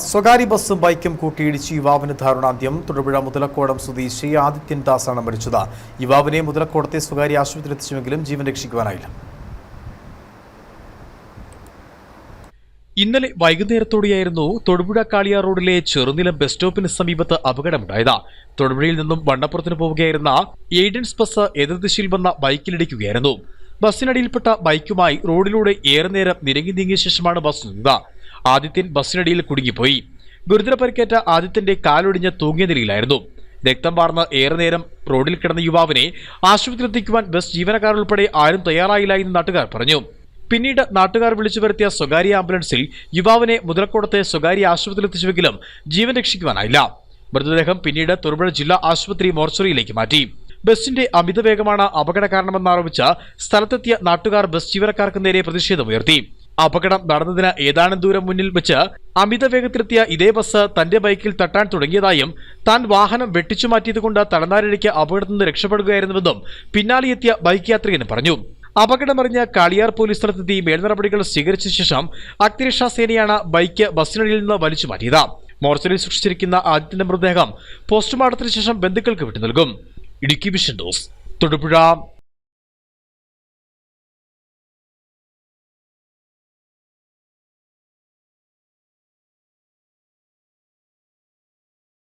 സ്വകാര്യ ബസ്സും ബൈക്കും കൂട്ടിയിടിച്ച് യുവാവിന് ദാരുണാന്ത്യം. തൊടുപുഴ മുതലക്കോടം സ്വദേശി ആദിത്യൻ ദാസാണ് മരിച്ചത്. യുവാവിനെ മുതലക്കോടത്തെ സ്വകാര്യ ആശുപത്രിയിൽ എത്തിച്ചുവെങ്കിലും ജീവൻ രക്ഷിക്കുവാനായില്ല. ഇന്നലെ വൈകുന്നേരത്തോടെയായിരുന്നു തൊടുപുഴ കാളിയാർ റോഡിലെ ചെറുനിലം ബസ് സ്റ്റോപ്പിന് സമീപത്ത് അപകടമുണ്ടായത്. തൊടുപുഴയിൽ നിന്നും വണ്ണപ്പുറത്തിന് പോവുകയായിരുന്ന എയ്ഡൻസ് ബസ് എതിർദിശയിൽ വന്ന ബൈക്കിലിടിക്കുകയായിരുന്നു. ബസ്സിനടിയിൽപ്പെട്ട ബൈക്കുമായി റോഡിലൂടെ ഏറെ നേരം നിരങ്ങി നീങ്ങിയ ശേഷമാണ് ബസ് നിന്നത്. ആദിത്യൻ ബസ്സിനടിയിൽ കുടുങ്ങിപ്പോയി. ഗുരുതര പരിക്കേറ്റ ആദിത്യന്റെ കാലൊടിഞ്ഞ് തൂങ്ങിയ നിലയിലായിരുന്നു. രക്തം വാർന്ന് ഏറെ നേരം റോഡിൽ കിടന്ന യുവാവിനെ ആശുപത്രിയിൽ എത്തിക്കുവാൻ ബസ് ജീവനക്കാർ ഉൾപ്പെടെ ആരും തയ്യാറായില്ല എന്ന് നാട്ടുകാർ പറഞ്ഞു. പിന്നീട് നാട്ടുകാർ വിളിച്ചു വരുത്തിയ സ്വകാര്യ ആംബുലൻസിൽ യുവാവിനെ മുതലക്കോടത്തെ സ്വകാര്യ ആശുപത്രിയിൽ എത്തിച്ചുവെങ്കിലും ജീവൻ രക്ഷിക്കുവാനായില്ല. മൃതദേഹം പിന്നീട് തൊടുപുഴ ജില്ലാ ആശുപത്രി മോർച്ചറിയിലേക്ക് മാറ്റി. ബസിന്റെ അമിതവേഗമാണ് അപകട കാരണമെന്നാരോപിച്ച് സ്ഥലത്തെത്തിയ നാട്ടുകാർ ബസ് ജീവനക്കാർക്ക് നേരെ പ്രതിഷേധമുയർത്തി. അപകടം നടന്നതിന് ഏതാനും ദൂരം മുന്നിൽ വെച്ച് അമിത വേഗത്തിലെത്തിയ ഇതേ ബസ് തന്റെ ബൈക്കിൽ തട്ടാൻ തുടങ്ങിയതായും താൻ വാഹനം വെട്ടിച്ചു മാറ്റിയതുകൊണ്ട് തലനാരിഴയ്ക്ക് അപകടത്തിൽ നിന്ന് രക്ഷപ്പെടുകയായിരുന്നുവെന്നും പിന്നാലെയെത്തിയ ബൈക്ക് യാത്രികന് പറഞ്ഞു. അപകടമറിഞ്ഞ് കാളിയാർ പോലീസ് സ്ഥലത്തെത്തി മേൽനടപടികൾ സ്വീകരിച്ച ശേഷം അഗ്നിരക്ഷാ സേനയാണ് ബൈക്ക് ബസ്സിനടിയിൽ നിന്ന് വലിച്ചു മാറ്റിയത്. മോർച്ചറിയിൽ സൂക്ഷിച്ചിരിക്കുന്ന ആദിത്യന്റെ മൃതദേഹം പോസ്റ്റ്മോർട്ടത്തിന് ശേഷം ബന്ധുക്കൾക്ക് വിട്ടു നൽകും. Idukki vision news, Thodupuzha.